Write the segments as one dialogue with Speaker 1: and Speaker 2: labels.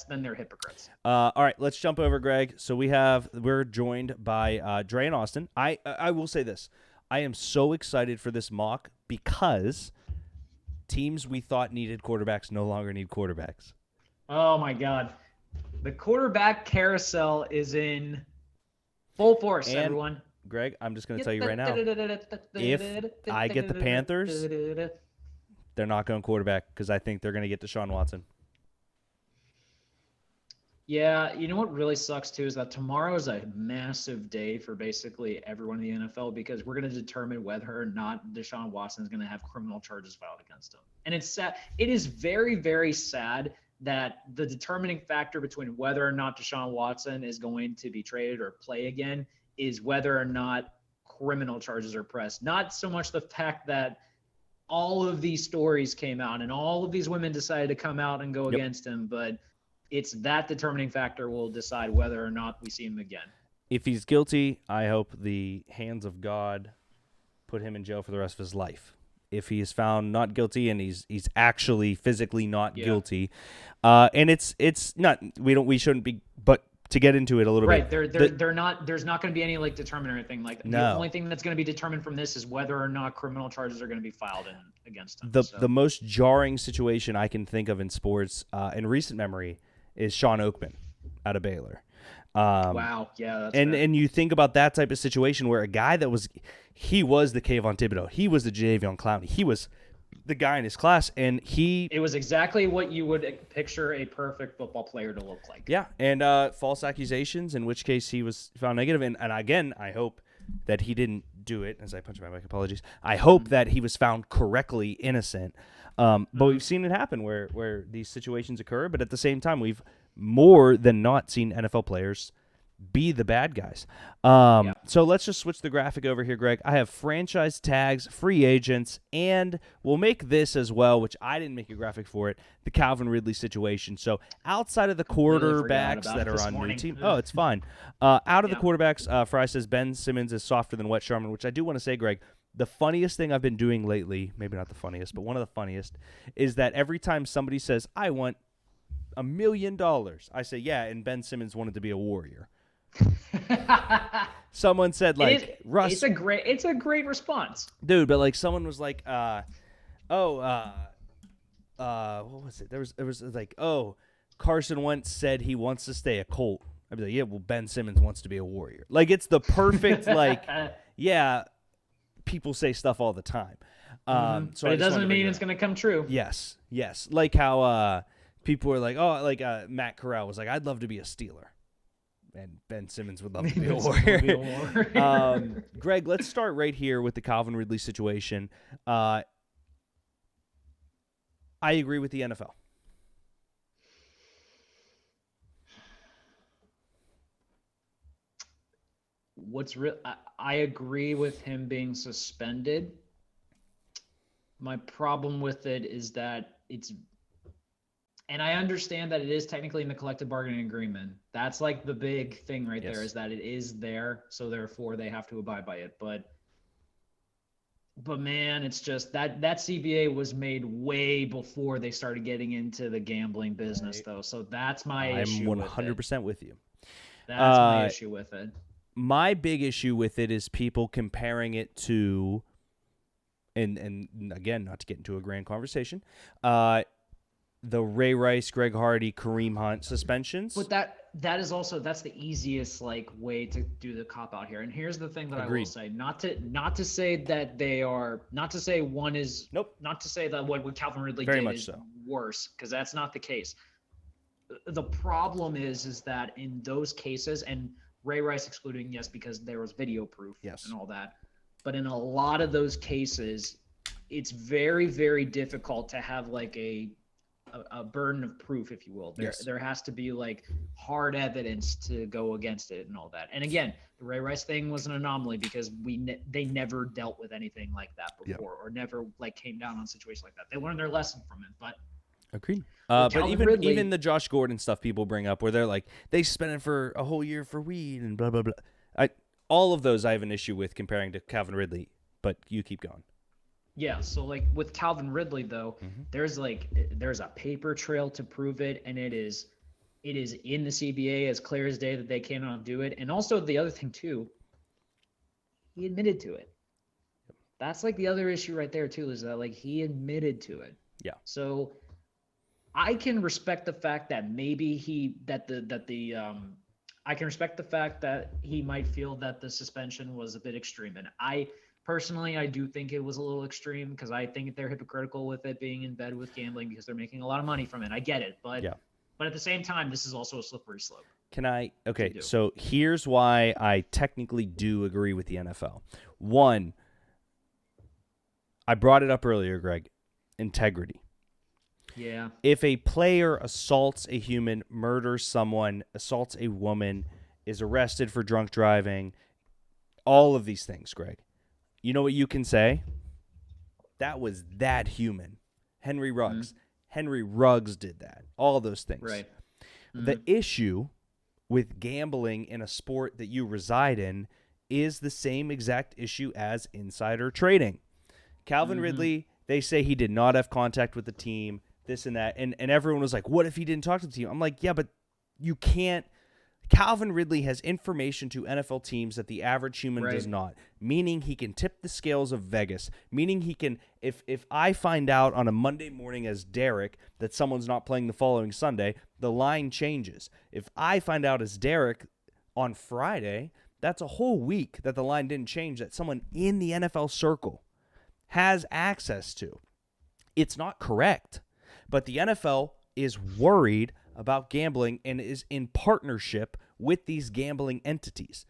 Speaker 1: then they're hypocrites.
Speaker 2: All right, let's jump over, Greg. So we're joined by Dre and Austin. I will say this: I am so excited for this mock because teams we thought needed quarterbacks no longer need quarterbacks.
Speaker 1: Oh my God, the quarterback carousel is in full force,
Speaker 2: And
Speaker 1: everyone.
Speaker 2: Greg, I'm just going to tell you right now: if I get the Panthers, they're not going quarterback because I think they're going to get Deshaun Watson.
Speaker 1: Yeah, you know what really sucks too is that tomorrow is a massive day for basically everyone in the NFL because we're going to determine whether or not Deshaun Watson is going to have criminal charges filed against him. And it's sad. It is very, very sad that the determining factor between whether or not Deshaun Watson is going to be traded or play again is whether or not criminal charges are pressed. Not so much the fact that all of these stories came out and all of these women decided to come out and go against him, but it's that determining factor will decide whether or not we see him again.
Speaker 2: If he's guilty, I hope the hands of God put him in jail for the rest of his life. If he is found not guilty and he's actually physically not guilty, and it's not we shouldn't be, but to get into it a little
Speaker 1: bit,
Speaker 2: right?
Speaker 1: They're not. There's not going to be any like determinant or anything like that.
Speaker 2: No.
Speaker 1: The only thing that's going to be determined from this is whether or not criminal charges are going to be filed against him.
Speaker 2: The most jarring situation I can think of in sports in recent memory is Sean Oakman out of Baylor.
Speaker 1: Wow, yeah, that's
Speaker 2: and you think about that type of situation where a guy that was the Kayvon Thibodeau, he was the Jadeveon Clowney, he was the guy in his class, and it
Speaker 1: was exactly what you would picture a perfect football player to look like.
Speaker 2: Yeah, and false accusations, in which case he was found negative, and again, I hope that he didn't do it. As I punch my mic, apologies. I hope that he was found correctly innocent. But we've seen it happen where these situations occur, but at the same time, we've more than not seen NFL players be the bad guys. So let's just switch the graphic over here, Greg. I have franchise tags, free agents, and we'll make this as well, which I didn't make a graphic for it, the Calvin Ridley situation. So outside of the quarterbacks that are on new team, it's fine. Out of the quarterbacks, Fry says Ben Simmons is softer than Wet Sherman, which I do want to say, Greg, the funniest thing I've been doing lately, maybe not the funniest, but one of the funniest, is that every time somebody says, I want $1 million, I say, yeah, and Ben Simmons wanted to be a Warrior. Someone said Russ.
Speaker 1: It's a great response,
Speaker 2: dude. But someone was like, what was it? There was like, Carson Wentz said he wants to stay a Colt. I'd be like, yeah, well, Ben Simmons wants to be a Warrior. It's the perfect yeah. People say stuff all the time,
Speaker 1: so but it doesn't mean it's going to come true.
Speaker 2: Yes, like how people were like, Matt Corral was like, I'd love to be a Steeler. And Ben Simmons would love to be a Warrior. Greg, let's start right here with the Calvin Ridley situation. I agree with the NFL.
Speaker 1: I agree with him being suspended. My problem with it is that and I understand that it is technically in the collective bargaining agreement. That's the big thing right there is that it is there. So therefore they have to abide by it. But man, it's just that CBA was made way before they started getting into the gambling business though. So that's my issue.
Speaker 2: I'm 100% with you.
Speaker 1: That's my issue with it.
Speaker 2: My big issue with it is people comparing it to, and again, not to get into a grand conversation, the Ray Rice, Greg Hardy, Kareem Hunt suspensions.
Speaker 1: But that is also that's the easiest way to do the cop out here. And here's the thing that I will say, not to say that they are, not to say one is not to say that what Calvin Ridley did is worse, because that's not the case. The problem is that in those cases, and Ray Rice excluding, yes, because there was video proof and all that, but in a lot of those cases, it's very, very difficult to have a burden of proof, if you will. There has to be hard evidence to go against it and all that. And again, the Ray Rice thing was an anomaly because they never dealt with anything like that before, or never came down on a situation like that. They learned their lesson from it. But
Speaker 2: agreed. But even the Josh Gordon stuff people bring up, where they're like, they spent it for a whole year for weed and blah blah blah. All of those I have an issue with comparing to Calvin Ridley. But you keep going.
Speaker 1: Yeah, so with Calvin Ridley though, there's a paper trail to prove it, and it is it is in the CBA as clear as day that they cannot do it. And also the other thing too, he admitted to it. That's like the other issue right there too, is that like he admitted to it.
Speaker 2: Yeah.
Speaker 1: So I can respect the fact that maybe I can respect the fact that he might feel that the suspension was a bit extreme. And I do think it was a little extreme because I think they're hypocritical with it being in bed with gambling because they're making a lot of money from it. I get it. But at the same time, this is also a slippery slope.
Speaker 2: Okay, so here's why I technically do agree with the NFL. One, I brought it up earlier, Greg, integrity.
Speaker 1: Yeah.
Speaker 2: If a player assaults a human, murders someone, assaults a woman, is arrested for drunk driving, all of these things, Greg, you know what you can say? That was that human. Henry Ruggs. Mm-hmm. Henry Ruggs did that. All those things.
Speaker 1: Right. Mm-hmm.
Speaker 2: The issue with gambling in a sport that you reside in is the same exact issue as insider trading. Calvin Ridley, they say he did not have contact with the team, this and that. And everyone was like, what if he didn't talk to the team? I'm like, yeah, but you can't. Calvin Ridley has information to NFL teams that the average human does not, meaning he can tip the scales of Vegas, meaning he can, if I find out on a Monday morning as Derek that someone's not playing the following Sunday, the line changes. If I find out as Derek on Friday, that's a whole week that the line didn't change, that someone in the NFL circle has access to. It's not correct, but the NFL is worried about gambling and is in partnership with these gambling entities.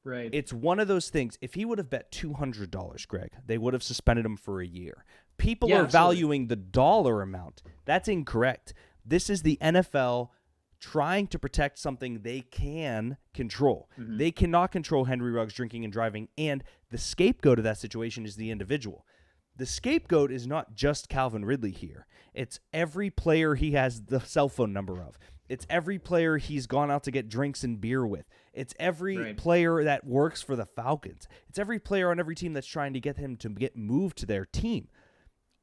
Speaker 1: Right.
Speaker 2: It's one of those things. If he would have bet $200, Greg, they would have suspended him for a year. People are valuing the dollar amount. That's incorrect. This is the NFL trying to protect something they can control. Mm-hmm. They cannot control Henry Ruggs drinking and driving, and the scapegoat of that situation is the individual. The scapegoat is not just Calvin Ridley here. It's every player he has the cell phone number of. It's every player he's gone out to get drinks and beer with. It's every player that works for the Falcons. It's every player on every team that's trying to get him to get moved to their team.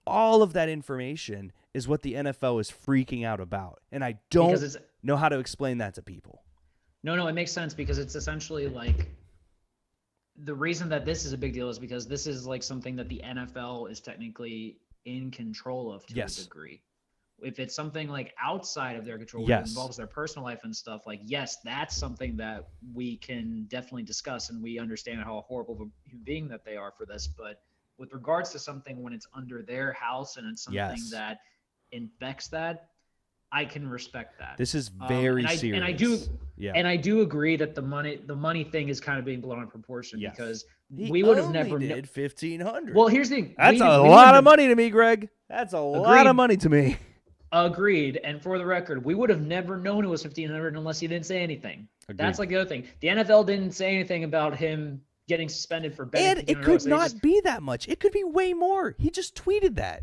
Speaker 2: All of that information is what the NFL is freaking out about. And I don't know how to explain that to people.
Speaker 1: No, it makes sense because it's essentially like the reason that this is a big deal is because this is like something that the NFL is technically in control of to a degree. If it's something like outside of their control, where it involves their personal life and stuff, like, yes, that's something that we can definitely discuss, and we understand how horrible of a human being that they are for this. But with regards to something when it's under their house and it's something that infects that, I can respect that.
Speaker 2: This is very serious.
Speaker 1: And I do agree that the money thing is kind of being blown out of proportion because we would have never
Speaker 2: did $1,500.
Speaker 1: Well, here's the thing.
Speaker 2: That's a lot of money to me, Greg. That's a lot of money to me.
Speaker 1: Agreed. And for the record, we would have never known it was $1,500 unless he didn't say anything. Agreed. That's like the other thing. The NFL didn't say anything about him getting suspended for betting.
Speaker 2: And it could not be that much. It could be way more. He just tweeted that.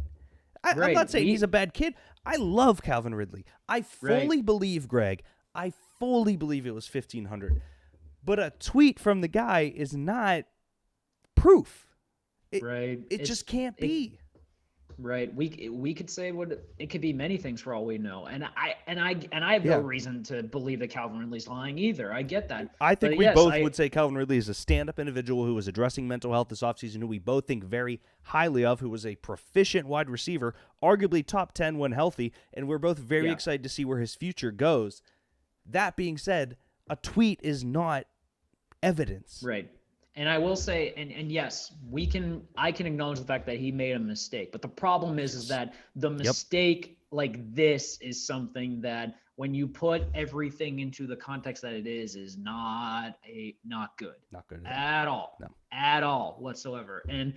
Speaker 2: I'm not saying he's a bad kid. I love Calvin Ridley. I fully believe, Greg, it was $1,500. But a tweet from the guy is not proof. It just can't be.
Speaker 1: Right. We could say it could be many things for all we know. And I have no reason to believe that Calvin Ridley's lying either. I get that.
Speaker 2: I think we both would say Calvin Ridley is a stand-up individual who was addressing mental health this offseason, who we both think very highly of, who was a proficient wide receiver, arguably top 10 when healthy, and we're both very excited to see where his future goes. That being said, a tweet is not evidence.
Speaker 1: Right. And I will say, and yes, I can acknowledge the fact that he made a mistake. But the problem is that the mistake like this is something that when you put everything into the context that it is not good. Not good at all. No. At all whatsoever. And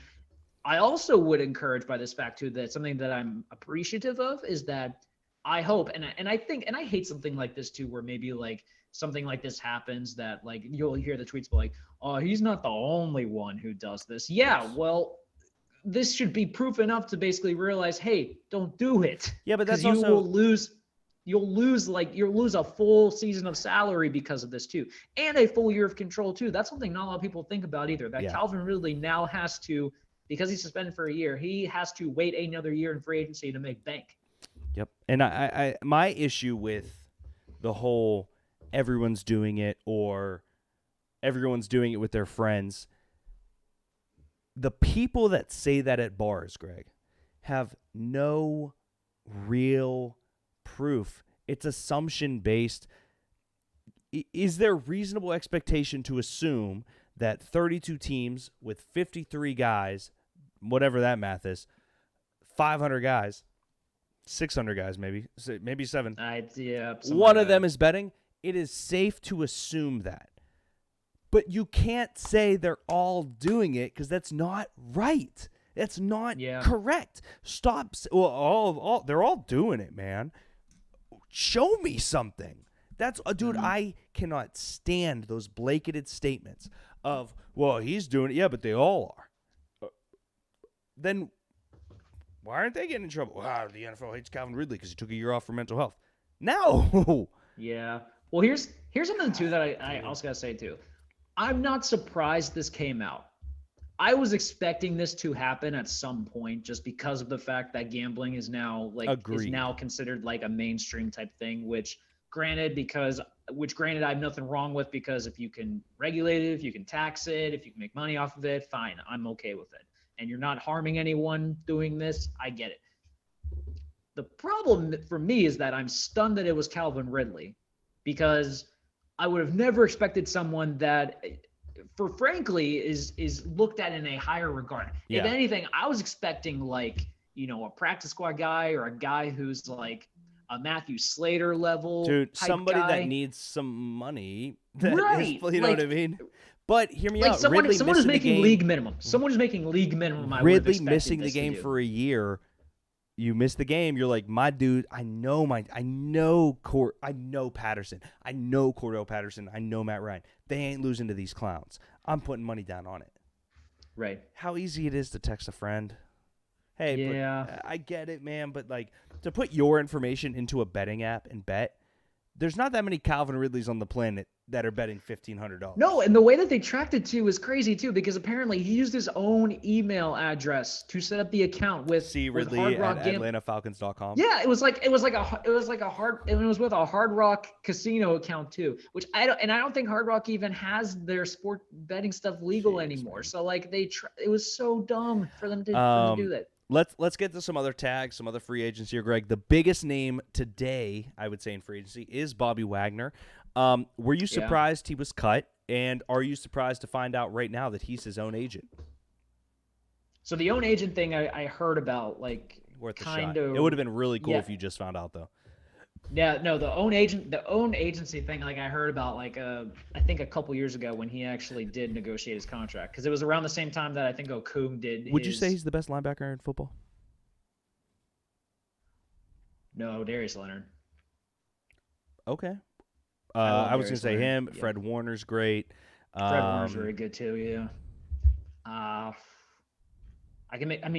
Speaker 1: I also would encourage by this fact too that something that I'm appreciative of is that I hope, and I think, and I hate something like this too, where maybe like something like this happens that like you'll hear the tweets like, oh, he's not the only one who does this. Yeah, well, this should be proof enough to basically realize, hey, don't do it.
Speaker 2: Yeah, but that's
Speaker 1: you'll lose a full season of salary because of this too, and a full year of control too. That's something not a lot of people think about either. That Calvin Ridley now has to, because he's suspended for a year, he has to wait another year in free agency to make bank.
Speaker 2: Yep, and I my issue with the whole everyone's doing it or everyone's doing it with their friends. The people that say that at bars, Greg, have no real proof. It's assumption-based. Is there reasonable expectation to assume that 32 teams with 53 guys, whatever that math is, 500 guys, 600 guys maybe 7, one of them is betting? It is safe to assume that. But you can't say they're all doing it because that's not right. That's not correct. Stop. Well, they're all doing it, man. Show me something. That's dude. I cannot stand those blanketed statements of, well, he's doing it. Yeah, but they all are. Then why aren't they getting in trouble? Wow, the NFL hates Calvin Ridley because he took a year off for mental health. No.
Speaker 1: Yeah. Well, here's something too that I also gotta say too. I'm not surprised this came out. I was expecting this to happen at some point just because of the fact that gambling is now considered like a mainstream type thing, which granted I have nothing wrong with, because if you can regulate it, if you can tax it, if you can make money off of it, fine, I'm okay with it. And you're not harming anyone doing this, I get it. The problem for me is that I'm stunned that it was Calvin Ridley, because I would have never expected someone that, frankly, is looked at in a higher regard. Yeah. If anything, I was expecting like, a practice squad guy or a guy who's like a Matthew Slater level.
Speaker 2: Dude, somebody
Speaker 1: guy
Speaker 2: that needs some money.
Speaker 1: Right.
Speaker 2: You know what I mean? But hear me out.
Speaker 1: Someone who's making league minimum. Someone who's making league minimum.
Speaker 2: Ridley missing the game for a year. You miss the game, you're like, my dude, I know Patterson. I know Cordell Patterson. I know Matt Ryan. They ain't losing to these clowns. I'm putting money down on it.
Speaker 1: Right.
Speaker 2: How easy it is to text a friend. Hey, but I get it, man, but like to put your information into a betting app and bet, there's not that many Calvin Ridleys on the planet that are betting $1,500.
Speaker 1: No, and the way that they tracked it too is crazy too, because apparently he used his own email address to set up the account with
Speaker 2: Ridley
Speaker 1: with
Speaker 2: at AtlantaFalcons.com.
Speaker 1: Yeah, it was with a Hard Rock casino account too, which I don't think Hard Rock even has their sport betting stuff legal anymore. Man. So like it was so dumb for them to do that.
Speaker 2: Let's get to some other tags, some other free agents here, Greg. The biggest name today, I would say, in free agency is Bobby Wagner. Were you surprised he was cut, and are you surprised to find out right now that he's his own agent?
Speaker 1: So the own agent thing I heard about, like,
Speaker 2: worth a shot. It would have been really cool if you just found out, though.
Speaker 1: Yeah, no, the own agency thing, like I heard about, like I think a couple years ago when he actually did negotiate his contract, because it was around the same time that I think Okung did.
Speaker 2: Would you say he's the best linebacker in football?
Speaker 1: No, Darius Leonard.
Speaker 2: Okay. I was going to say him. Yeah. Fred Warner's great.
Speaker 1: Fred Warner's very good too. Yeah.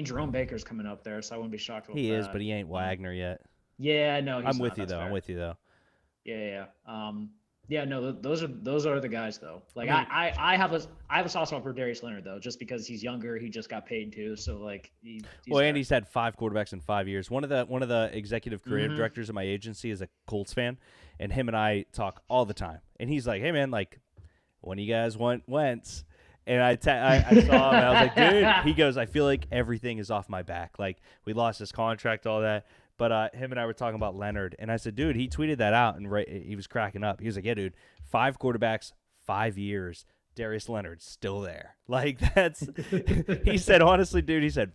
Speaker 1: Jerome Baker's coming up there, so I wouldn't be shocked about that.
Speaker 2: He is, but he ain't Wagner yet.
Speaker 1: Yeah, no,
Speaker 2: I'm with you though.
Speaker 1: Yeah. Yeah, no, those are the guys though. Like I have a soft spot for Darius Leonard though, just because he's younger. He just got paid too, so like
Speaker 2: and he's had 5 quarterbacks in 5 years. One of the executive creative directors of my agency is a Colts fan, and him and I talk all the time. And he's like, "Hey man, like when you guys want Wentz." And I saw him, and I was like, "Dude," he goes, "I feel like everything is off my back. Like we lost his contract, all that." But him and I were talking about Leonard, and I said, dude, he tweeted that out, and he was cracking up. He was like, yeah, dude, 5 quarterbacks, 5 years, Darius Leonard's still there. Like, that's – he said, honestly, dude, he said,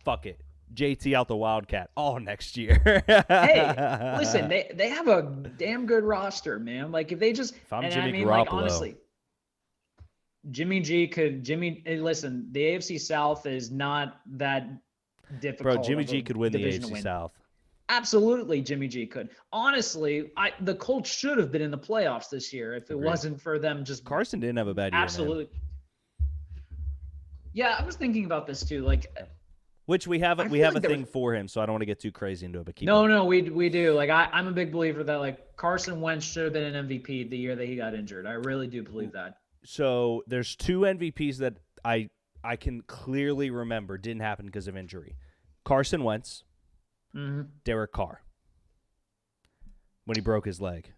Speaker 2: fuck it. JT out the Wildcat all next year.
Speaker 1: Hey, listen, they have a damn good roster, man. Like, if they just –
Speaker 2: if I'm Jimmy Garoppolo. Like, honestly,
Speaker 1: listen, the AFC South is not that – difficult.
Speaker 2: Bro, Jimmy G could win the AFC South.
Speaker 1: Absolutely, Jimmy G could. Honestly, the Colts should have been in the playoffs this year if it wasn't for them just.
Speaker 2: Carson didn't have a bad year.
Speaker 1: Absolutely. Yeah, I was thinking about this too. Like,
Speaker 2: which we have a thing for him, so I don't want to get too crazy into it. But
Speaker 1: no, we do. Like, I'm a big believer that like Carson Wentz should have been an MVP the year that he got injured. I really do believe that.
Speaker 2: So there's 2 MVPs that I can clearly remember didn't happen because of injury. Carson Wentz, Derek Carr, when he broke his leg.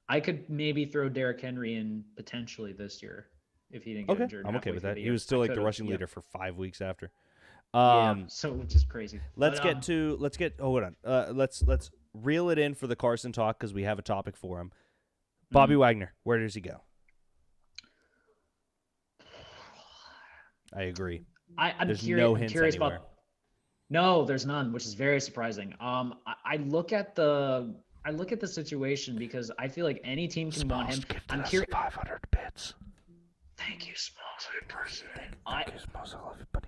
Speaker 1: I could maybe throw Derrick Henry in potentially this year if he didn't get injured.
Speaker 2: I'm okay with that. He was still like the rushing leader for 5 weeks after.
Speaker 1: So which is crazy.
Speaker 2: Let's get. Hold on. Let's reel it in for the Carson talk because we have a topic for him. Bobby Wagner, where does he go? I agree.
Speaker 1: I'm curious about. No, there's none, which is very surprising. I look at the situation because I feel like any team can want him. I'm curious.
Speaker 2: 500 bits.
Speaker 1: Thank you, Smalls.
Speaker 2: Thank you, Smalls. I love you, buddy.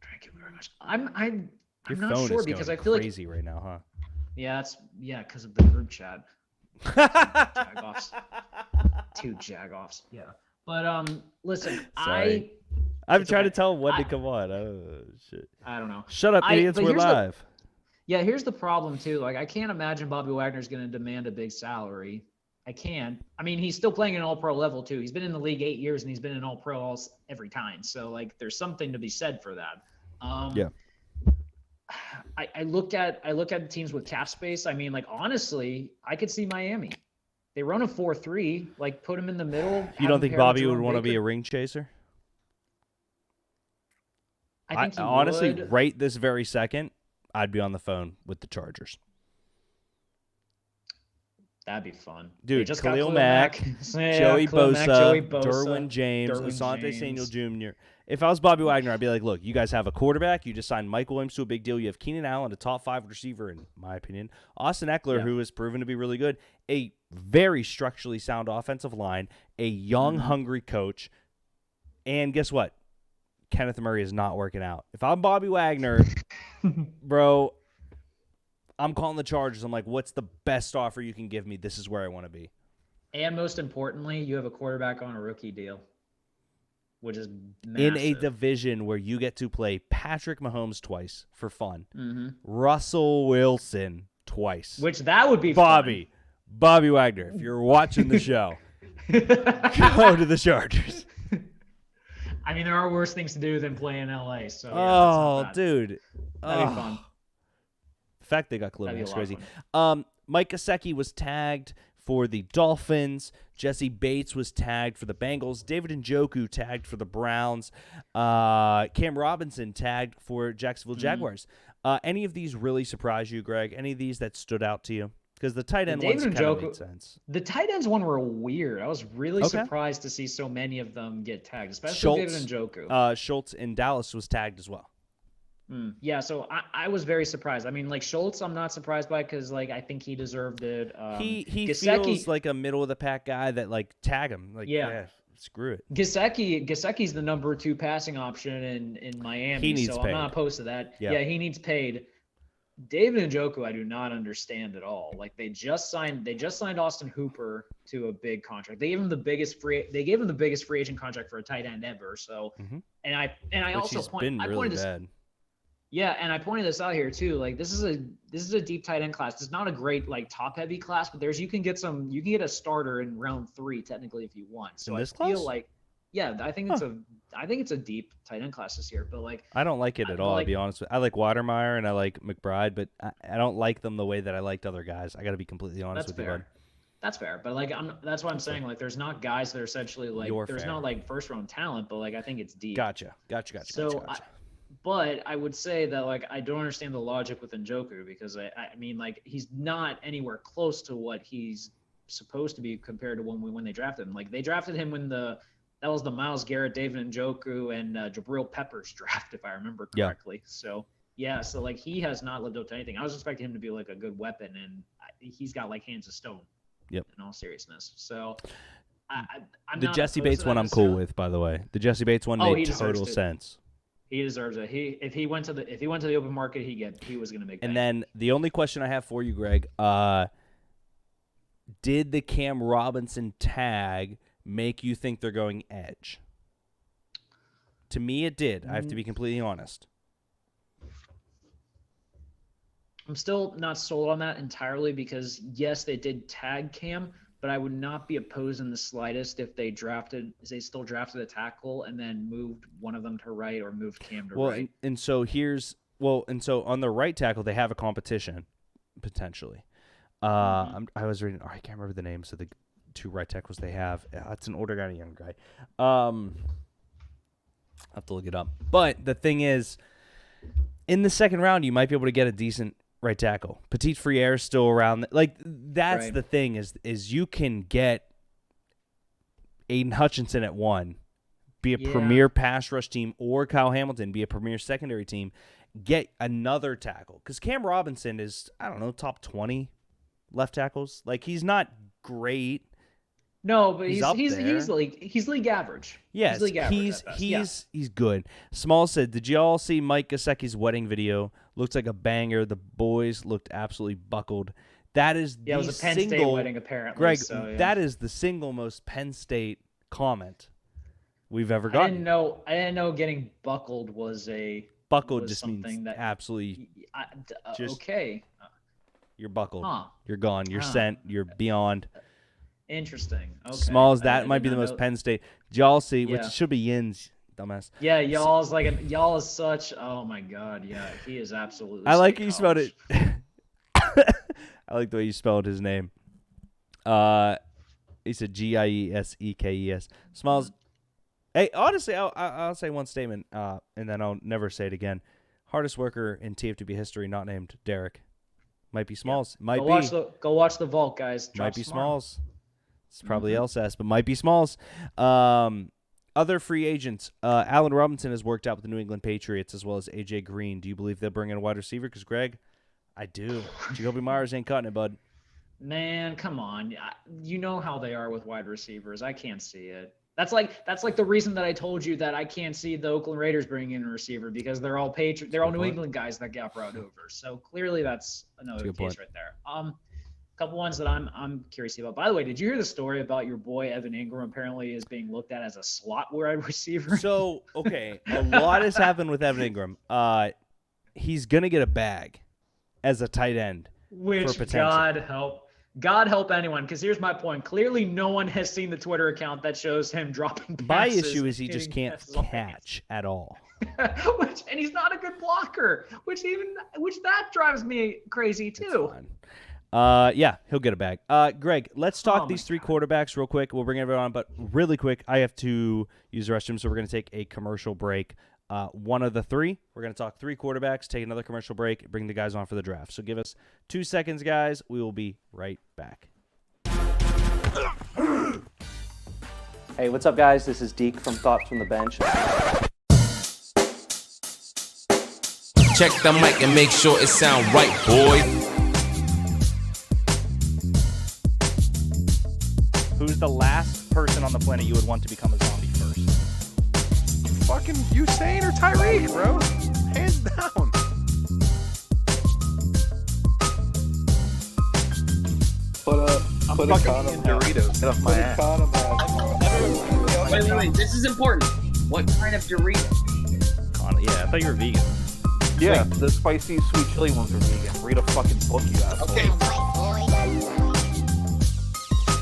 Speaker 1: Thank you very much. I'm
Speaker 2: Your
Speaker 1: not
Speaker 2: phone
Speaker 1: sure
Speaker 2: is
Speaker 1: because I
Speaker 2: going
Speaker 1: feel
Speaker 2: crazy right now, huh?
Speaker 1: Yeah, because of the group chat. Two jagoffs. Yeah. But listen,
Speaker 2: Sorry. I'm trying to tell him when to come on. Oh shit.
Speaker 1: I don't know.
Speaker 2: Shut up, idiots. We're live.
Speaker 1: Here's the problem too. Like, I can't imagine Bobby Wagner's going to demand a big salary. I can't. I mean, he's still playing at an all-pro level too. He's been in the league 8 years and he's been an all-pro every time. So like, there's something to be said for that.
Speaker 2: Yeah.
Speaker 1: I look at the teams with cap space. I mean, like, honestly, I could see Miami. They run a 4-3. Like, put him in the middle.
Speaker 2: You don't think Bobby would want to be a ring chaser?
Speaker 1: I think he
Speaker 2: honestly,
Speaker 1: would.
Speaker 2: right this very second, I'd be on the phone with the Chargers.
Speaker 1: That'd be fun.
Speaker 2: Dude, Khalil Mack, Joey Bosa, Derwin James, Asante Samuel Jr. If I was Bobby Wagner, I'd be like, look, you guys have a quarterback. You just signed Mike Williams to a big deal. You have Keenan Allen, a top 5 receiver, in my opinion. Austin Eckler, who has proven to be really good. A very structurally sound offensive line. A young, hungry coach. And guess what? Kenneth Murray is not working out. If I'm Bobby Wagner, bro, I'm calling the Chargers. I'm like, what's the best offer you can give me? This is where I want to be.
Speaker 1: And most importantly, you have a quarterback on a rookie deal, which is massive.
Speaker 2: In a division where you get to play Patrick Mahomes twice for fun, Russell Wilson twice.
Speaker 1: Which that would be
Speaker 2: Bobby Wagner, if you're watching the show, go to the Chargers.
Speaker 1: I mean, there are worse things to do than play in LA. So
Speaker 2: dude,
Speaker 1: that'd be fun.
Speaker 2: The fact they got Khalil Mack is crazy. Mike Gesicki was tagged for the Dolphins. Jesse Bates was tagged for the Bengals. David Njoku tagged for the Browns. Cam Robinson tagged for Jacksonville Jaguars. Any of these really surprised you, Greg? Any of these that stood out to you? Because the tight end ones kind of made sense.
Speaker 1: The tight ends one were weird. I was really surprised to see so many of them get tagged, especially David Njoku.
Speaker 2: Schultz in Dallas was tagged as well.
Speaker 1: Yeah, so I was very surprised. I mean, like, Schultz, I'm not surprised by because, like, I think he deserved it.
Speaker 2: He feels like a middle of the pack guy that, like, tag him. Like, screw it.
Speaker 1: Gesicki's the number 2 passing option in Miami.
Speaker 2: He needs
Speaker 1: so
Speaker 2: paid.
Speaker 1: I'm not opposed to that.
Speaker 2: Yeah,
Speaker 1: he needs paid. David Njoku, I do not understand at all. Like, they just signed Austin Hooper to a big contract. They gave him the biggest free agent contract for a tight end ever. So, and I also pointed this out here too. Like, this is a deep tight end class. It's not a great, like, top heavy class, but you can get a starter in round 3 technically if you want. So I feel like, I think it's a deep tight end class this year. But, like,
Speaker 2: I don't like it at all. Like, to be honest with you. I like Watermeyer and I like McBride, but I don't like them the way that I liked other guys. I got to be completely honest with you, bud.
Speaker 1: That's fair, but, like, that's why I'm saying, like, there's not guys that are essentially, like, not, like, first round talent, but, like, I think it's deep.
Speaker 2: Gotcha.
Speaker 1: But I would say that, like, I don't understand the logic with Njoku because I mean, like, he's not anywhere close to what he's supposed to be compared to when they drafted him. Like, they drafted him when that was the Myles Garrett, David Njoku, and Jabril Peppers draft, if I remember correctly. So like, he has not lived up to anything. I was expecting him to be, like, a good weapon, and he's got, like, hands of stone.
Speaker 2: Yep.
Speaker 1: In all seriousness, so I'm
Speaker 2: the Jesse Bates one I'm cool with, by the way. The Jesse Bates one made total sense.
Speaker 1: He deserves it. If he went to the open market, he was going to make.
Speaker 2: And then the only question I have for you, Greg, did the Cam Robinson tag make you think they're going edge? To me, it did. I have to be completely honest.
Speaker 1: I'm still not sold on that entirely because, yes, they did tag Cam, but I would not be opposed in the slightest if they still drafted a tackle and then moved one of them to right or moved Cam to right.
Speaker 2: And so on the right tackle, they have a competition, potentially. I was reading, I can't remember the names of 2 right tackles they have. It's an older guy and a young guy. I'll have to look it up. But the thing is, in the second round, you might be able to get a decent right tackle. Petit Frere is still around. Like, that's
Speaker 1: Right.
Speaker 2: the thing is you can get Aiden Hutchinson at 1, be a premier pass rush team, or Kyle Hamilton, be a premier secondary team, get another tackle. Because Cam Robinson is, I don't know, top 20 left tackles. Like, he's not great.
Speaker 1: No, but
Speaker 2: He's
Speaker 1: league average.
Speaker 2: Yes, he's good. Small said, "Did y'all see Mike Gesicki's wedding video? Looks like a banger. The boys looked absolutely buckled." That is
Speaker 1: it was a Penn State wedding apparently.
Speaker 2: Greg,
Speaker 1: so,
Speaker 2: that is the single most Penn State comment we've ever gotten.
Speaker 1: I didn't know getting buckled was
Speaker 2: buckled just means that absolutely.
Speaker 1: Okay.
Speaker 2: You're buckled.
Speaker 1: Huh.
Speaker 2: You're gone. You're sent. You're beyond.
Speaker 1: Interesting. Okay.
Speaker 2: Smalls, that might be the most Penn State. Did y'all see, which should be Yin's, dumbass.
Speaker 1: Yeah, y'all is such. Oh my God, yeah, he is absolutely.
Speaker 2: I like you spelled it. I like the way you spelled his name. He said Gieskes. Smalls. Hey, honestly, I'll say one statement, and then I'll never say it again. Hardest worker in TFTB history, not named Derek. Might be Smalls. Might be.
Speaker 1: Go watch the vault, guys.
Speaker 2: Might be Smalls. It's probably LSS, but might be Smalls. Other free agents. Allen Robinson has worked out with the New England Patriots as well as A.J. Green. Do you believe they'll bring in a wide receiver? Because, Greg, I do. Jacoby Myers ain't cutting it, bud.
Speaker 1: Man, come on. You know how they are with wide receivers. I can't see it. That's like the reason that I told you that I can't see the Oakland Raiders bringing in a receiver because they're all New England guys that got brought over. So clearly that's another case right there. Couple ones that I'm curious about. By the way, did you hear the story about your boy Evan Ingram apparently is being looked at as a slot wide receiver?
Speaker 2: So, okay, a lot has happened with Evan Ingram. He's going to get a bag as a tight end.
Speaker 1: Which,
Speaker 2: for potential.
Speaker 1: God help anyone, because here's my point. Clearly, no one has seen the Twitter account that shows him dropping passes.
Speaker 2: My issue is he just can't catch at all.
Speaker 1: And he's not a good blocker, which that drives me crazy too.
Speaker 2: Yeah, he'll get a bag. Greg, let's talk these 3 quarterbacks real quick. We'll bring everyone on, but really quick, I have to use the restroom, so we're going to take a commercial break. One of the 3, we're going to talk 3 quarterbacks, take another commercial break, bring the guys on for the draft. So give us 2 seconds, guys. We will be right back. Hey, what's up, guys? This is Deke from Thoughts from the Bench.
Speaker 3: Check the mic and make sure it sound right, boy.
Speaker 2: Who's the last person on the planet you would want to become a zombie first?
Speaker 4: Fucking Usain or Tyreek, bro. Hands down. I'm fucking eating Doritos. Get off my ass.
Speaker 5: Wait. This is important. What kind of Dorito?
Speaker 2: Yeah, I thought you were vegan.
Speaker 4: Yeah, the spicy sweet chili ones are vegan. Read a fucking book, you asshole.
Speaker 5: Okay.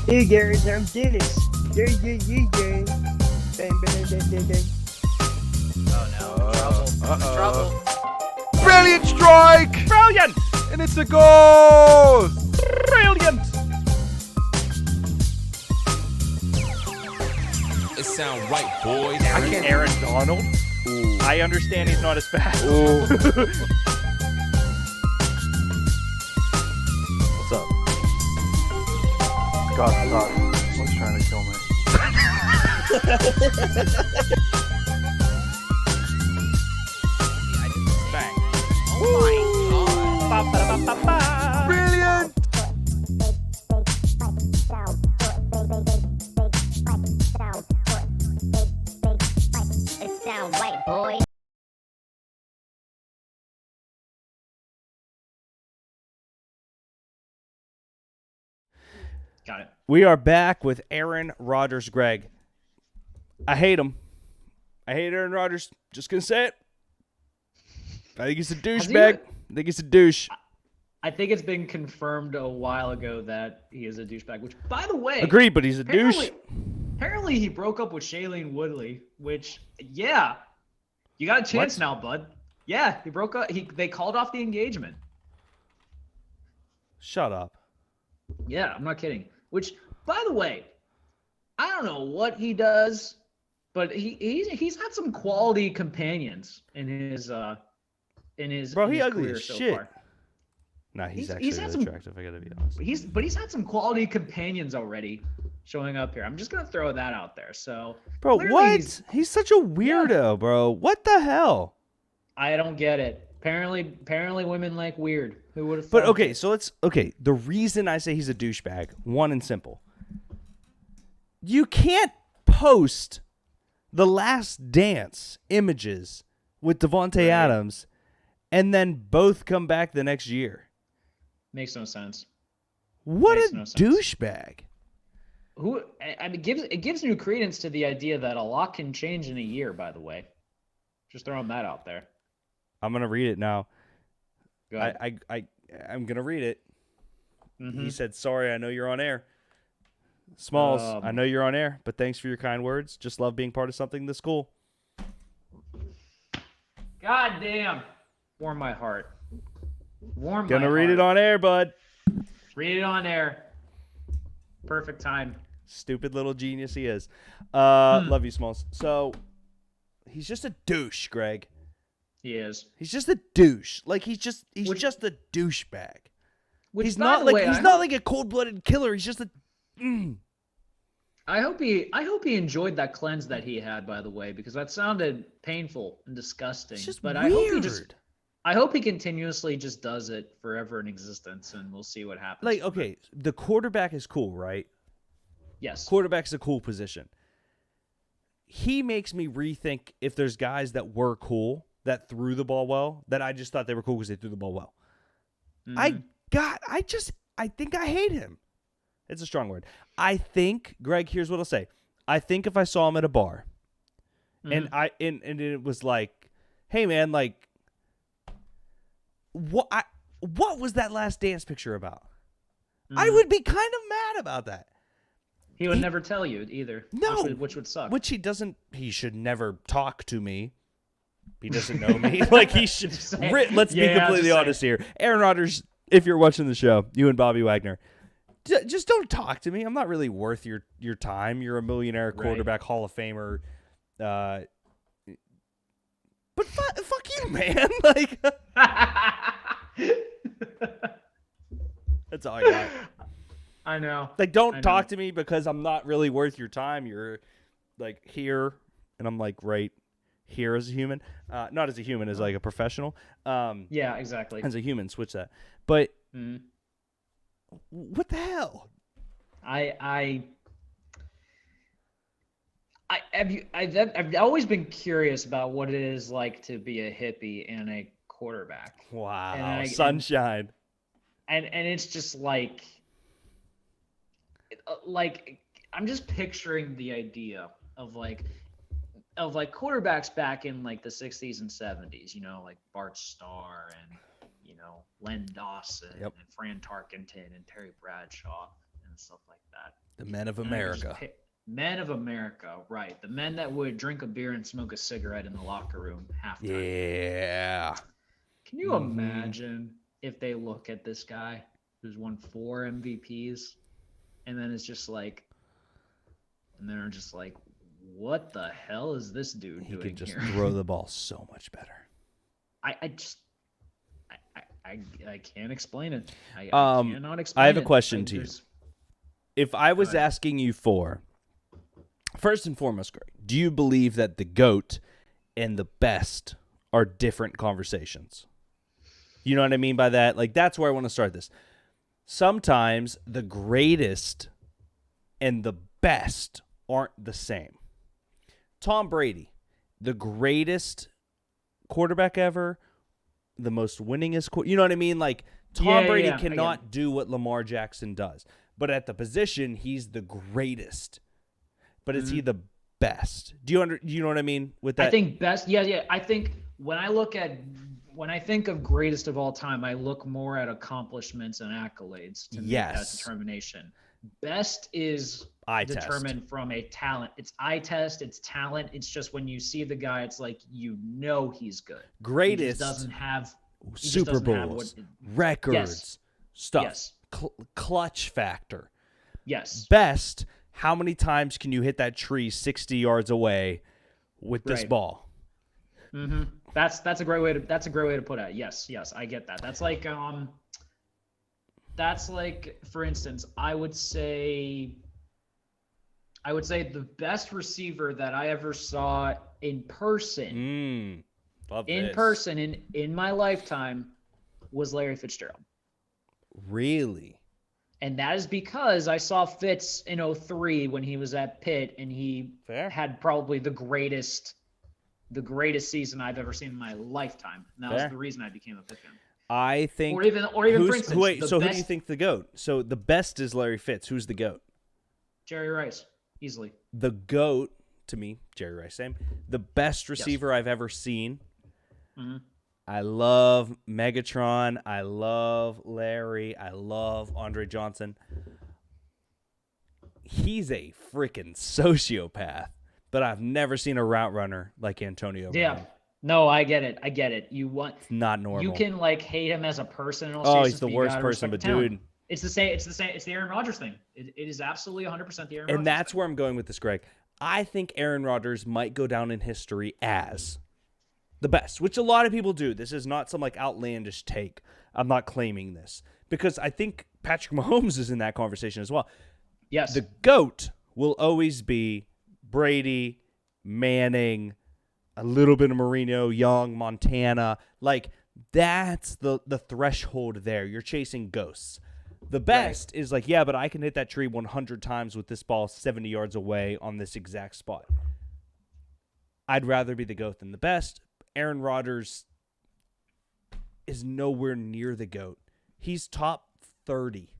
Speaker 6: Hey guys, I'm Dennis. Yeah. Bang, bang, bang, bang, bang.
Speaker 5: Oh no. Trouble.
Speaker 4: Brilliant strike!
Speaker 2: Brilliant!
Speaker 4: And it's a goal!
Speaker 2: Brilliant!
Speaker 3: It sound right, boys.
Speaker 2: Aaron Donald? Ooh. I understand he's not as fast.
Speaker 4: What's up? God, someone's trying to kill me.
Speaker 2: Bang.
Speaker 5: Oh my God.
Speaker 4: Brilliant!
Speaker 7: It sounds right, boy.
Speaker 1: Got it.
Speaker 2: We are back with Aaron Rodgers. Greg, I hate him. I hate Aaron Rodgers. Just gonna say it. I think he's a douchebag. I think he's a douche.
Speaker 1: I think it's been confirmed a while ago that he is a douchebag. Which, by the way,
Speaker 2: Agreed, but he's a douche.
Speaker 1: Apparently, he broke up with Shailene Woodley. Which, yeah, you got a chance now, bud. Yeah, he broke up. They called off the engagement.
Speaker 2: Shut up.
Speaker 1: Yeah, I'm not kidding. Which, By the way, I don't know what he does, but he's had some quality companions in his
Speaker 2: Bro, he
Speaker 1: his
Speaker 2: ugly
Speaker 1: career
Speaker 2: as
Speaker 1: so
Speaker 2: shit.
Speaker 1: far.
Speaker 2: Nah, he's
Speaker 1: He's
Speaker 2: actually
Speaker 1: had
Speaker 2: really
Speaker 1: some-
Speaker 2: attractive. I gotta be honest.
Speaker 1: He's had some quality companions already showing up here. I'm just gonna throw that out there. So
Speaker 2: Bro,
Speaker 1: clearly
Speaker 2: what? He's such a weirdo, bro. What the hell?
Speaker 1: I don't get it. Apparently women like weird. Who would have?
Speaker 2: But okay, so the reason I say he's a douchebag, one and simple. You can't post the Last Dance images with Devontae Adams and then both come back the next year.
Speaker 1: Makes no sense.
Speaker 2: What
Speaker 1: Makes
Speaker 2: a
Speaker 1: no sense.
Speaker 2: douchebag.
Speaker 1: I mean, it gives new credence to the idea that a lot can change in a year. By the way, just throwing that out there.
Speaker 2: I'm gonna read it now.
Speaker 1: Go ahead.
Speaker 2: I'm gonna read it.
Speaker 1: Mhm.
Speaker 2: He said, "Sorry, I know you're on air. Smalls, I know you're on air, but thanks for your kind words. Just love being part of something this cool."
Speaker 1: God damn. Warm my heart.
Speaker 2: Gonna read it on air, bud.
Speaker 1: Read it on air. Perfect time.
Speaker 2: Stupid little genius he is. Love you, Smalls. So he's just a douche, Greg.
Speaker 1: He is.
Speaker 2: He's just a douche. Like he's just a douchebag. He's
Speaker 1: by
Speaker 2: not
Speaker 1: the
Speaker 2: like
Speaker 1: way,
Speaker 2: he's
Speaker 1: I
Speaker 2: not
Speaker 1: hope-
Speaker 2: like a cold-blooded killer. He's just a
Speaker 1: I hope he enjoyed that cleanse that he had, by the way, because that sounded painful and disgusting.
Speaker 2: It's just
Speaker 1: but
Speaker 2: weird.
Speaker 1: I hope he continuously just does it forever in existence, and we'll see what happens.
Speaker 2: Like, okay, the quarterback is cool, right?
Speaker 1: Yes.
Speaker 2: Quarterback's a cool position. He makes me rethink if there's guys that were cool that threw the ball well, that I just thought they were cool because they threw the ball well.
Speaker 1: Mhm.
Speaker 2: I think I hate him. It's a strong word. I think, Greg, here's what I'll say. I think if I saw him at a bar and it was like, hey man, like what was that Last Dance picture about? I would be kind of mad about that.
Speaker 1: He would never tell you either.
Speaker 2: No.
Speaker 1: Which would suck.
Speaker 2: Which he should never talk to me. He doesn't know me. Like he should. Let's be completely honest here. Aaron Rodgers, if you're watching the show, you and Bobby Wagner, just don't talk to me. I'm not really worth your time. You're a millionaire quarterback, Hall of Famer. But fuck you, man. Like that's all I got.
Speaker 1: I know.
Speaker 2: Like, don't talk to me because I'm not really worth your time. You're like here, and I'm like right here as a human, not as a human, as like a professional.
Speaker 1: Yeah, exactly.
Speaker 2: As a human, switch that. But what the hell?
Speaker 1: I've always been curious about what it is like to be a hippie and a quarterback.
Speaker 2: Wow, sunshine.
Speaker 1: And it's just like I'm just picturing the idea of quarterbacks back in like the 60s and 70s, you know, like Bart Starr and, you know, Len Dawson and Fran Tarkenton and Terry Bradshaw and stuff like that.
Speaker 2: The men of America.
Speaker 1: Men of America, right. The men that would drink a beer and smoke a cigarette in the locker room halftime.
Speaker 2: Yeah.
Speaker 1: Can you imagine if they look at this guy who's won 4 MVPs and then it's just like, and they're just like, what the hell is this dude doing here?
Speaker 2: He can just throw the ball so much better.
Speaker 1: I can't explain it. I cannot explain it.
Speaker 2: I have a question to you. If I was asking you for, first and foremost, Greg, do you believe that the GOAT and the best are different conversations? You know what I mean by that? Like, that's where I want to start this. Sometimes the greatest and the best aren't the same. Tom Brady, the greatest quarterback ever, the most winningest, you know what I mean? Like, Tom Brady cannot do what Lamar Jackson does. But at the position, he's the greatest. But is he the best? Do you know what I mean with that?
Speaker 1: I think best. Yeah. I think when I think of greatest of all time, I look more at accomplishments and accolades to make that determination. Best is determined from a talent. It's eye test. It's talent. It's just when you see the guy, it's like you know he's good.
Speaker 2: Greatest
Speaker 1: he just doesn't have
Speaker 2: Super Bowls, records, stuff. Clutch factor.
Speaker 1: Yes.
Speaker 2: Best, how many times can you hit that tree 60 yards away with this ball?
Speaker 1: Mm-hmm. That's a great way to put it. Yes, I get that. That's like for instance, I would say the best receiver that I ever saw in person. In my lifetime was Larry Fitzgerald.
Speaker 2: Really?
Speaker 1: And that is because I saw Fitz in 2003 when he was at Pitt, and he had probably the greatest season I've ever seen in my lifetime. And that was the reason I became a Pitt fan.
Speaker 2: I think,
Speaker 1: or even for instance,
Speaker 2: who do you think the GOAT? So the best is Larry Fitz. Who's the GOAT?
Speaker 1: Jerry Rice, easily.
Speaker 2: The GOAT to me, Jerry Rice, same. The best receiver I've ever seen.
Speaker 1: Mm-hmm.
Speaker 2: I love Megatron. I love Larry. I love Andre Johnson. He's a freaking sociopath, but I've never seen a route runner like Antonio Brown.
Speaker 1: Yeah. No, I get it.
Speaker 2: It's not normal.
Speaker 1: You can hate him as a person.
Speaker 2: He's the worst person, but dude,
Speaker 1: it's the same. It's the Aaron Rodgers thing. It is absolutely 100% the Aaron Rodgers.
Speaker 2: And that's
Speaker 1: thing.
Speaker 2: where I'm going with this, Greg. I think Aaron Rodgers might go down in history as the best, which a lot of people do. This is not some outlandish take. I'm not claiming this because I think Patrick Mahomes is in that conversation as well.
Speaker 1: Yes.
Speaker 2: The GOAT will always be Brady, Manning, a little bit of Marino, Young, Montana. That's the threshold there. You're chasing ghosts. The best is but I can hit that tree 100 times with this ball 70 yards away on this exact spot. I'd rather be the GOAT than the best. Aaron Rodgers is nowhere near the GOAT. He's top 30,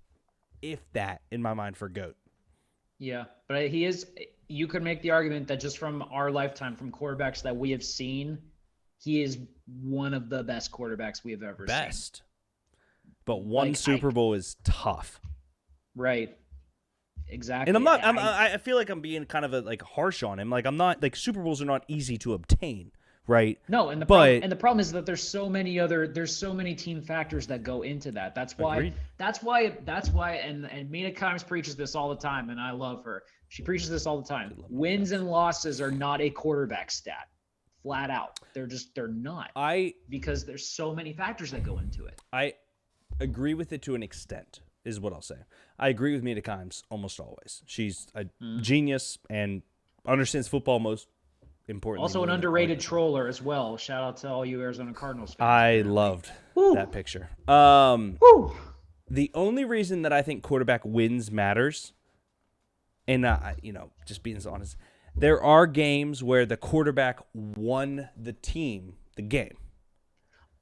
Speaker 2: if that, in my mind, for GOAT.
Speaker 1: Yeah, but he is. You could make the argument that just from our lifetime, from quarterbacks that we have seen, he is one of the best quarterbacks we have ever seen.
Speaker 2: But one Super Bowl is tough.
Speaker 1: Right. Exactly.
Speaker 2: And I'm not. I feel like I'm being kind of harsh on him. I'm not. Super Bowls are not easy to obtain. Right.
Speaker 1: No, and the problem is that there's so many team factors that go into that. That's why.
Speaker 2: Agreed.
Speaker 1: That's why. And Mina Kimes preaches this all the time, and I love her. She preaches this all the time. Wins and losses are not a quarterback stat, flat out. They're not. Because there's so many factors that go into it.
Speaker 2: I agree with it to an extent, is what I'll say. I agree with Mina Kimes almost always. She's a genius and understands football most. Important.
Speaker 1: Also an underrated troller as well. Shout out to all you Arizona Cardinals fans.
Speaker 2: I loved that picture. The only reason that I think quarterback wins matters, and just being honest, there are games where the quarterback won the game.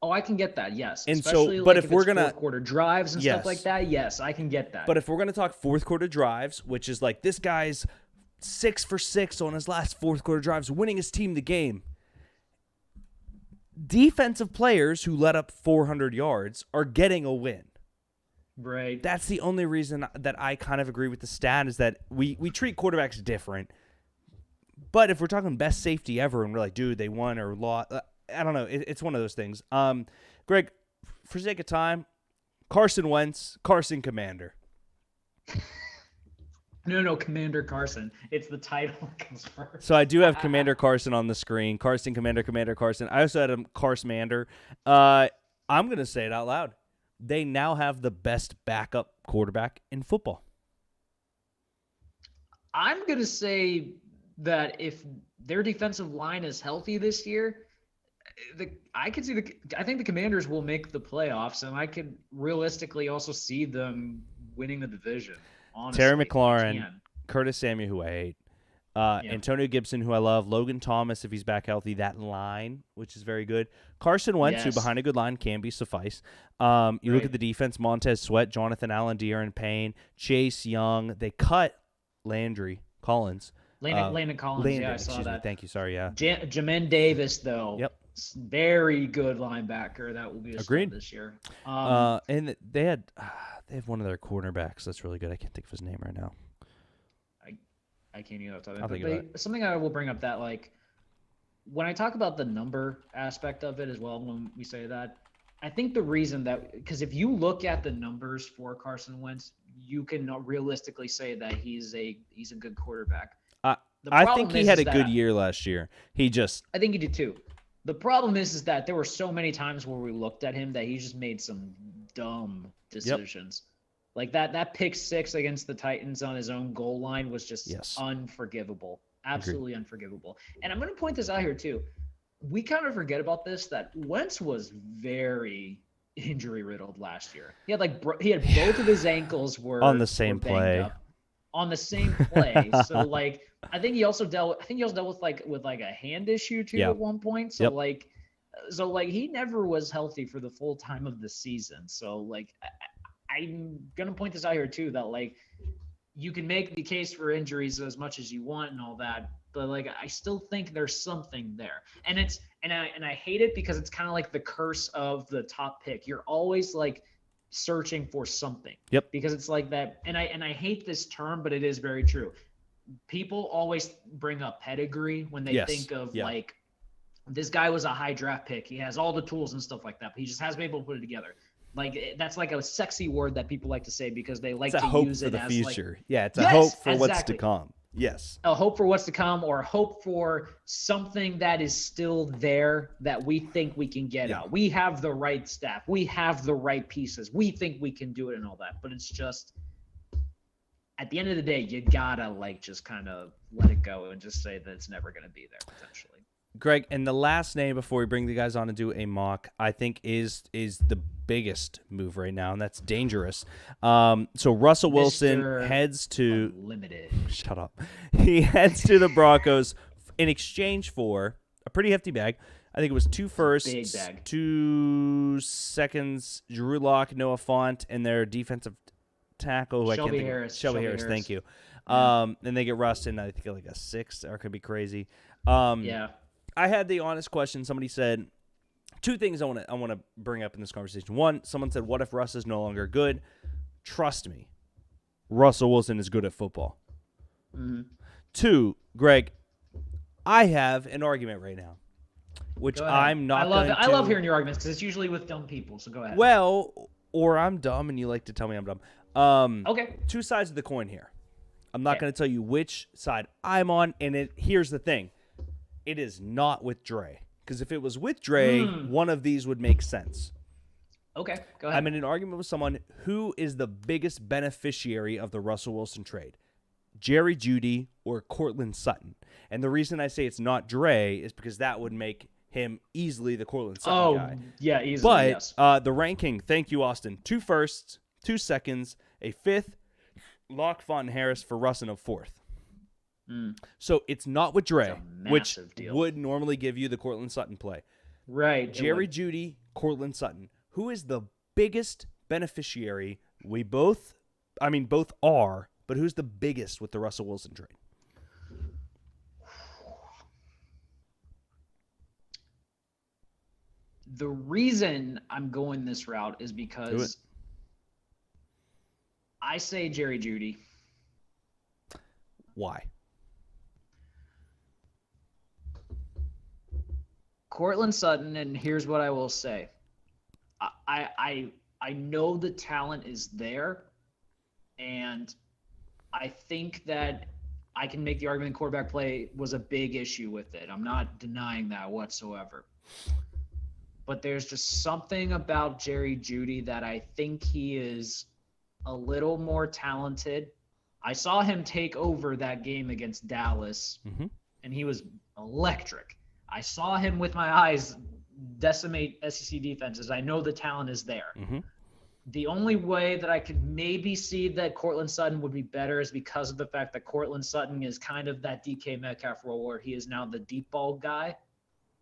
Speaker 1: Oh, I can get that. Yes.
Speaker 2: And
Speaker 1: especially
Speaker 2: but if we're
Speaker 1: fourth quarter drives and stuff like that, yes, I can get that.
Speaker 2: But if we're gonna talk fourth quarter drives, which is this guy's 6 for 6 on his last fourth quarter drives, winning his team the game. Defensive players who let up 400 yards are getting a win.
Speaker 1: Right.
Speaker 2: That's the only reason that I kind of agree with the stat is that we treat quarterbacks different. But if we're talking best safety ever and we're dude, they won or lost, I don't know. It's one of those things. Greg, for sake of time, Carson Wentz, Carson Commander.
Speaker 1: No, Commander Carson. It's the title that comes first.
Speaker 2: So I do have Commander Carson on the screen. Carson, Commander Carson. I also had him Carsmander. I'm going to say it out loud. They now have the best backup quarterback in football.
Speaker 1: I'm going to say that if their defensive line is healthy this year, I think the Commanders will make the playoffs, and I could realistically also see them winning the division. Honestly,
Speaker 2: Terry McLaurin, Curtis Samuel, who I hate, Antonio Gibson, who I love, Logan Thomas, if he's back healthy, that line, which is very good. Carson Wentz, who behind a good line can be suffice. Look at the defense, Montez Sweat, Jonathan Allen, De'Aaron Payne, Chase Young. They cut Landon Collins.
Speaker 1: Landon Collins, I saw that.
Speaker 2: Thank you, sorry, yeah.
Speaker 1: Jamin Davis, though.
Speaker 2: Yep.
Speaker 1: Very good linebacker. That will be a stud this year.
Speaker 2: And they have one of their cornerbacks that's really good. I can't think of his name right now.
Speaker 1: I can't even talk
Speaker 2: about
Speaker 1: it. Something I will bring up that when I talk about the number aspect of it as well, when we say that, I think the reason that, because if you look at the numbers for Carson Wentz, you can realistically say that he's a good quarterback.
Speaker 2: I think he had a good year last year. I
Speaker 1: think he did too. The problem is that there were so many times where we looked at him that he just made some dumb decisions. Yep. Like that pick 6 against the Titans on his own goal line was just unforgivable. Absolutely Agreed. Unforgivable. And I'm going to point this out here too. We kind of forget about this, that Wentz was very injury riddled last year. He had both of his ankles were
Speaker 2: on the same play.
Speaker 1: On the same play. So like I think he also dealt with a hand issue too at one point. So so he never was healthy for the full time of the season. So like I'm gonna point this out here too, that like you can make the case for injuries as much as you want and all that, but like I still think there's something there. And I hate it because it's kind of like the curse of the top pick. You're always like searching for something.
Speaker 2: Yep.
Speaker 1: Because it's like that, and I hate this term, but it is very true. People always bring up pedigree when they think of like this guy was a high draft pick. He has all the tools and stuff like that, but he just hasn't been able to put it together. Like that's like a sexy word that people like to say because they like to use it as
Speaker 2: future. It's a hope for what's to come. Yes.
Speaker 1: A hope for what's to come, or hope for something that is still there that we think we can get out. We have the right staff. We have the right pieces. We think we can do it and all that. But it's just at the end of the day, you gotta like just kind of let it go and just say that it's never going to be there potentially.
Speaker 2: Greg, and the last name before we bring the guys on and do a mock, I think is the biggest move right now, and that's dangerous. So Russell Wilson heads to
Speaker 1: Unlimited.
Speaker 2: Shut up. He heads to the Broncos in exchange for a pretty hefty bag. I think it was 2 firsts, 2 seconds, Drew Lock, Noah Fant, and their defensive tackle.
Speaker 1: Shelby Harris.
Speaker 2: Shelby Harris. Thank you. And they get Russ in, I think, like a 6, or it could be crazy. I had the honest question. Somebody said 2 things I want to bring up in this conversation. One, someone said, "What if Russ is no longer good?" Trust me, Russell Wilson is good at football.
Speaker 1: Mm-hmm.
Speaker 2: 2, Greg, I have an argument right now, which I'm not.
Speaker 1: I love hearing your arguments because it's usually with dumb people. So go ahead.
Speaker 2: Well, or I'm dumb and you like to tell me I'm dumb.
Speaker 1: Okay.
Speaker 2: 2 sides of the coin here. I'm not going to tell you which side I'm on, and here's the thing. It is not with Dre. Because if it was with Dre, one of these would make sense.
Speaker 1: Okay, go ahead.
Speaker 2: I'm in an argument with someone who is the biggest beneficiary of the Russell Wilson trade. Jerry Jeudy or Courtland Sutton. And the reason I say it's not Dre is because that would make him easily the Courtland Sutton guy.
Speaker 1: Yeah, easily,
Speaker 2: but,
Speaker 1: yes.
Speaker 2: The ranking, thank you, Austin. 2 firsts, 2 seconds, a 5th, Lock, Font, Harris for Russ, and a 4th. So it's not with Dre, which would normally give you the Courtland Sutton play.
Speaker 1: Right.
Speaker 2: Jerry Jeudy, Courtland Sutton. Who is the biggest beneficiary? Both are, but who's the biggest with the Russell Wilson trade?
Speaker 1: The reason I'm going this route is because I say Jerry Jeudy.
Speaker 2: Why?
Speaker 1: Courtland Sutton, and here's what I will say. I know the talent is there, and I think that I can make the argument quarterback play was a big issue with it. I'm not denying that whatsoever. But there's just something about Jerry Jeudy that I think he is a little more talented. I saw him take over that game against Dallas, and he was electric. I saw him with my eyes decimate SEC defenses. I know the talent is there. The only way that I could maybe see that Courtland Sutton would be better is because of the fact that Courtland Sutton is kind of that DK Metcalf role where he is now the deep ball guy.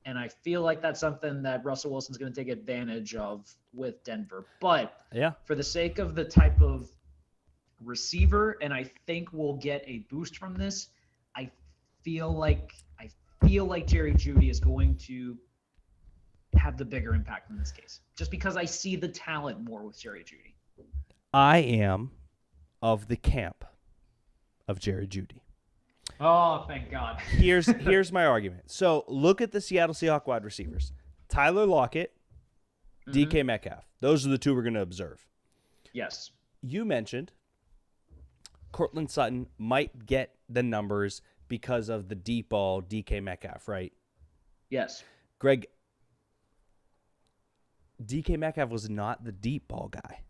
Speaker 1: And I feel like that's something that Russell Wilson's going to take advantage of with Denver. But for the sake of the type of receiver, and I think we'll get a boost from this, I feel like Jerry Jeudy is going to have the bigger impact in this case, just because I see the talent more with Jerry Jeudy.
Speaker 2: I am of the camp of Jerry Jeudy.
Speaker 1: Oh, thank God.
Speaker 2: Here's my argument. So look at the Seattle Seahawks wide receivers. Tyler Lockett, DK Metcalf. Those are the two we're going to observe.
Speaker 1: Yes.
Speaker 2: You mentioned Courtland Sutton might get the numbers because of the deep ball DK Metcalf, right?
Speaker 1: Yes.
Speaker 2: Greg, DK Metcalf was not the deep ball guy.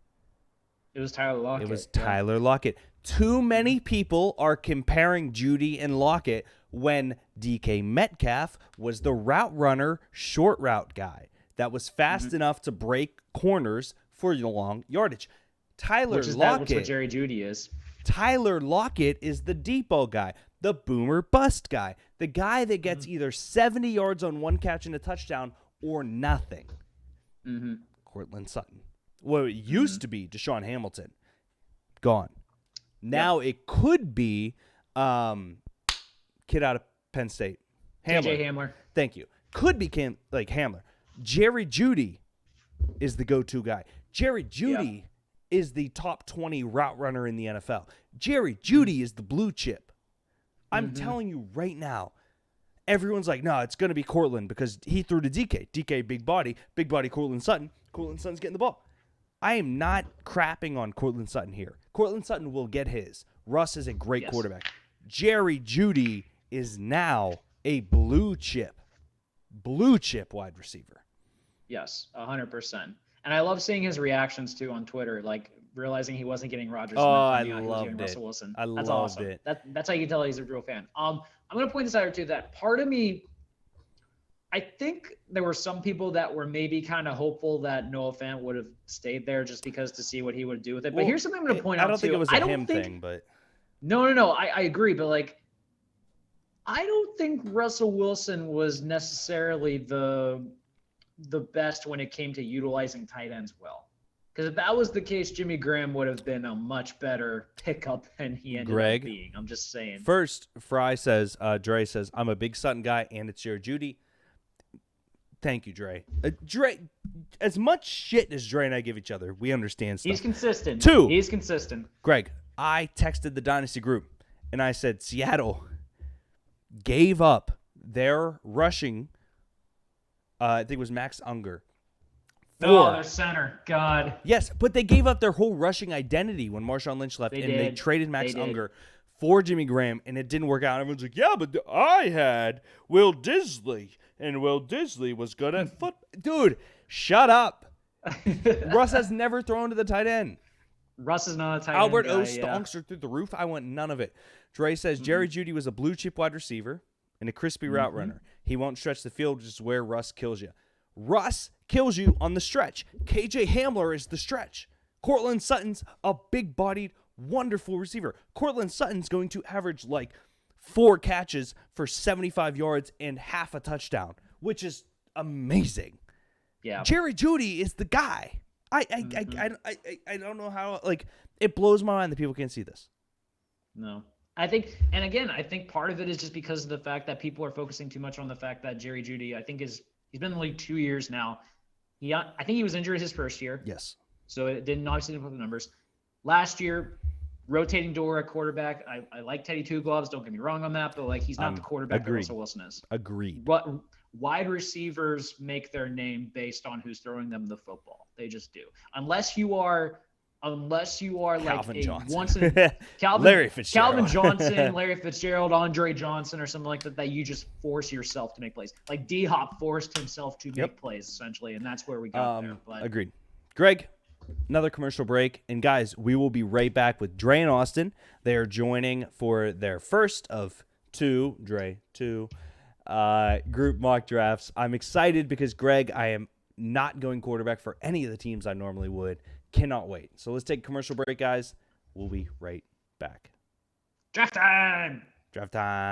Speaker 1: It was Tyler Lockett.
Speaker 2: It was Tyler Lockett. Too many people are comparing Judy and Lockett when DK Metcalf was the route runner, short route guy that was fast enough to break corners for your long yardage.
Speaker 1: Which what Jerry Jeudy is.
Speaker 2: Tyler Lockett is the deep ball guy, the boomer bust guy, the guy that gets either 70 yards on one catch and a touchdown or nothing. Courtland Sutton. Well, it used to be Deshaun Hamilton. Gone. Now it could be kid out of Penn State.
Speaker 1: KJ Hamler.
Speaker 2: Thank you. Could be Hamler. Jerry Jeudy is the go-to guy. Jerry Jeudy is the top 20 route runner in the NFL. Jerry Jeudy is the blue chip. I'm telling you right now, everyone's like, no, it's going to be Courtland because he threw to DK. DK, big body Courtland Sutton. Courtland Sutton's getting the ball. I am not crapping on Courtland Sutton here. Courtland Sutton will get his. Russ is a great quarterback. Jerry Jeudy is now a blue chip wide receiver.
Speaker 1: Yes, 100%. And I love seeing his reactions too on Twitter, like realizing he wasn't getting Rodgers.
Speaker 2: Oh, I loved it.
Speaker 1: Russell Wilson.
Speaker 2: I
Speaker 1: That's
Speaker 2: loved
Speaker 1: awesome.
Speaker 2: it.
Speaker 1: That's how you can tell he's a real fan. I'm going to point this out too, that part of me, I think there were some people that were maybe kind of hopeful that Noah Fant would have stayed there just because to see what he would do with it. But here's something I'm going to point out too.
Speaker 2: I don't think it was a him thing, but
Speaker 1: No. I agree, but I don't think Russell Wilson was necessarily the best when it came to utilizing tight ends well. Because if that was the case, Jimmy Graham would have been a much better pickup than he ended up being. I'm just saying.
Speaker 2: First, Dre says, I'm a big Sutton guy, and it's your Jeudy. Thank you, Dre. Dre, as much shit as Dre and I give each other, we understand stuff.
Speaker 1: He's consistent. He's consistent.
Speaker 2: Greg, I texted the Dynasty group, and I said, Seattle gave up their rushing, I think it was Max Unger.
Speaker 1: Their center. God.
Speaker 2: Yes, but they gave up their whole rushing identity when Marshawn Lynch left, they traded Max Unger for Jimmy Graham, and it didn't work out. Everyone's like, yeah, but I had Will Disley, and Will Disley was good at foot. Dude, shut up. Russ has never thrown to the tight end.
Speaker 1: Russ is not a tight
Speaker 2: Albert
Speaker 1: end guy,
Speaker 2: O. Stonks are through the roof. I want none of it. Dre says Jerry Jeudy was a blue chip wide receiver and a crispy route runner. He won't stretch the field, which is where Russ kills you. Russ kills you on the stretch. KJ Hamler is the stretch. Courtland Sutton's a big-bodied, wonderful receiver. Courtland Sutton's going to average 4 catches for 75 yards and half a touchdown, which is amazing.
Speaker 1: Yeah.
Speaker 2: Jerry Jeudy is the guy. I don't know how, it blows my mind that people can't see this.
Speaker 1: No. I think part of it is just because of the fact that people are focusing too much on the fact that Jerry Jeudy, he's been in the league 2 years now. I think he was injured his first year.
Speaker 2: Yes.
Speaker 1: So it didn't obviously put the numbers. Last year, rotating door at quarterback. I like Teddy Two Gloves. Don't get me wrong on that, but he's not the quarterback that Russell Wilson is.
Speaker 2: Agreed.
Speaker 1: But wide receivers make their name based on who's throwing them the football. They just do. Unless you are
Speaker 2: Calvin
Speaker 1: Johnson.
Speaker 2: Larry Fitzgerald.
Speaker 1: Calvin Johnson, Larry Fitzgerald, Andre Johnson, or something like that you just force yourself to make plays. Like D-Hop forced himself to make plays, essentially, and that's where we got there. But
Speaker 2: agreed. Greg, another commercial break. And guys, we will be right back with Dre and Austin. They are joining for their first of two group mock drafts. I'm excited because, Greg, I am not going quarterback for any of the teams I normally would. Cannot wait. So let's take a commercial break, guys. We'll be right back.
Speaker 1: Draft time!
Speaker 2: Draft time.